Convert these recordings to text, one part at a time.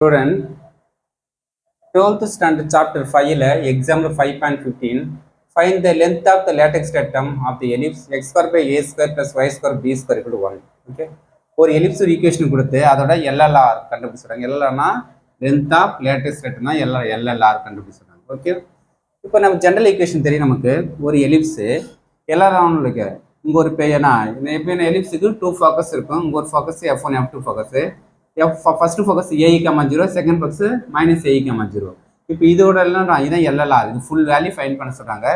Student, 12th standard chapter 5 example 5.15 find the length of the latex rectum of the ellipse x square by a square plus y square b square equal to 1. Okay, ஒரு ellipse ஒரு equation கொடுத்து அதோட LLR கண்டுபிடிச்சிடுறாங்க. எல்எல்ஆர்னா length of latus ரெக்டம்னா LLR கண்டுபிடிச்சிடுறாங்க. Okay, இப்போ நம்ம ஜென்ரல் ஈக்குவேஷன் தெரியும் நமக்கு. ஒரு எலிப்ஸு எல்எல்ஆர்னு இருக்கு. இங்கே ஒரு பேனா இப்போ எலிப்ஸுக்கு 2 ஃபோக்கஸ் இருக்கும். இங்கே ஒரு focus F1 F2 focus. First focus a e comma 0, second focus minus a e comma 0. இப்போ இதோட எல்லாம் இதான் எல்எல்ஆர். இது ஃபுல் வேல்யூ ஃபைண்ட் பண்ண சொல்கிறாங்க.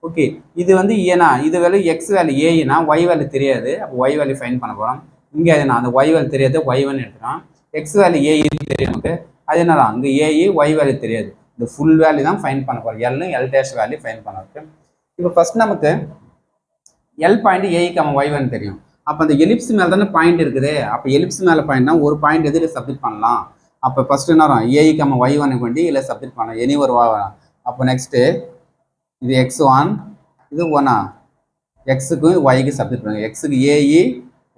ஓகே, இது வந்து ஏன்னா இது வேல்யூ எக்ஸ் வேல்யூ ஏஇனா ஒய் வேல்யூ தெரியாது. அப்போ ஒய் வேல்யூ ஃபைண்ட் பண்ண போகிறோம். இங்கே அது நான் அந்த ஒய் வேல்யூ தெரியாது, ஒய்1 எடுத்துக்கிறோம். எக்ஸ் வேல்யூ ஏஇ தெரியும் நமக்கு. அது என்னதான் இங்கே ஏஇ ஒய் வேல்யூ தெரியாது. இந்த ஃபுல் வேல்யூ தான் ஃபைண்ட் பண்ண போகிறோம். எல்னு எல் டேஷ் வேல்யூ ஃபைண்ட் பண்ண. ஓகே, இப்போ ஃபர்ஸ்ட் நமக்கு எல் பாயிண்ட் ஏஇ கமா ஒய்1 தெரியும். அப்போ அந்த எலிப்ஸ் மேலே தானே பாயிண்ட் இருக்குது. அப்போ எலிப்ஸ் மேலே பாயிண்ட்னா ஒரு பாயிண்ட் எதில் சப்மிட் பண்ணலாம். அப்போ ஃபர்ஸ்ட் என்ன வரும், ஏஇ கமா ஒய்1 வேண்டி இல்லை சப்மிட் பண்ணலாம். எனி ஒரு வரும். அப்போ நெக்ஸ்ட்டு இது x1, இது 1 எக்ஸுக்கு ஒய்க்கு சப்மிட் பண்ணுங்க. எக்ஸுக்கு ஏஇ,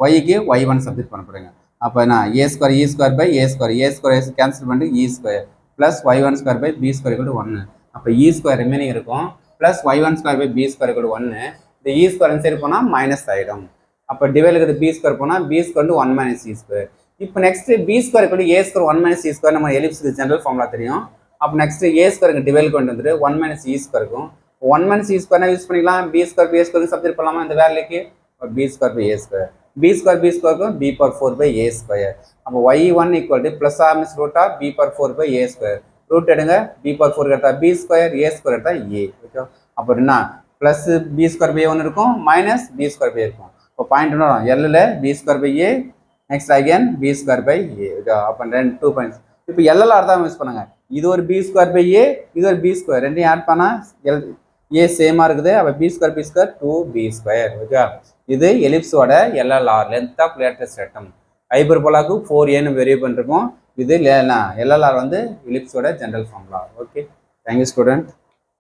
ஒய்க்கு ஒய்1 சப்மிட் பண்ண போகிறீங்க. அப்போ என்ன A square E square by A square, A square cancel பண்ணிட்டு E square plus Y one square by B square equal to 1. அப்போ இ ஸ்கொயர் ரிமைனிங் இருக்கும் plus Y one square by B square equal to 1. இந்த E square side போனால் minus ஆகிடும். அப்போ divide இருக்கிறது B square போனால் B square 1 minus C square. இப்போ next B square கூட A square 1 minus C square நம்ம எலிப்ஸுக்கு ஜென்ரல் ஃபார்முலா தெரியும். அப்போ நெக்ஸ்ட் ஏ ஸ்கொயருக்கு டிவைட் கொண்டு வந்துட்டு 1 மைனஸ் சி ஸ்கொயர் இருக்கும். 1 மைனஸ் சி ஸ்கொயர்னா யூஸ் பண்ணிக்கலாம். பி ஸ்கொயர் பி ஸ்கொயருக்கு சப்ஸ்டிட் பண்ணலாமா இந்த வேல்யூக்கு. B square by A square, B ஸ்கொயருக்கு B power 4 by A square. அப்போ Y one equal to plus or minus root of B power 4 by A square. Root எடுங்க, B power 4 எடுத்தா B square, A square எடுத்தா ஏ. Okay, அப்போ என்ன plus B square by ஒன்று இருக்கும் minus B square by இருக்கும். இப்போ பாயிண்ட் என்ன வரும், எல்லில் B square by A, next again B square by A. அப்போ 2 பாயிண்ட்ஸ். இப்போ எல்எல்ஆர் தான் யூஸ் பண்ணுங்க. இது ஒரு பி ஸ்கொயர் பை ஏ, இது ஒரு பி ஸ்கொயர், ரெண்டையும் ஆட் பண்ணால் ஏ சேமாக இருக்குது. அப்போ B square 2 B square. Okay, இது எலிப்ஸோட LLR length of latus rectum. ஹைபர்போலாக்கு 4a வெரி பண்ணிருக்கோம். இது எல்எல்ஆர் வந்து எலிப்ஸோட general formula. Okay, thank you student.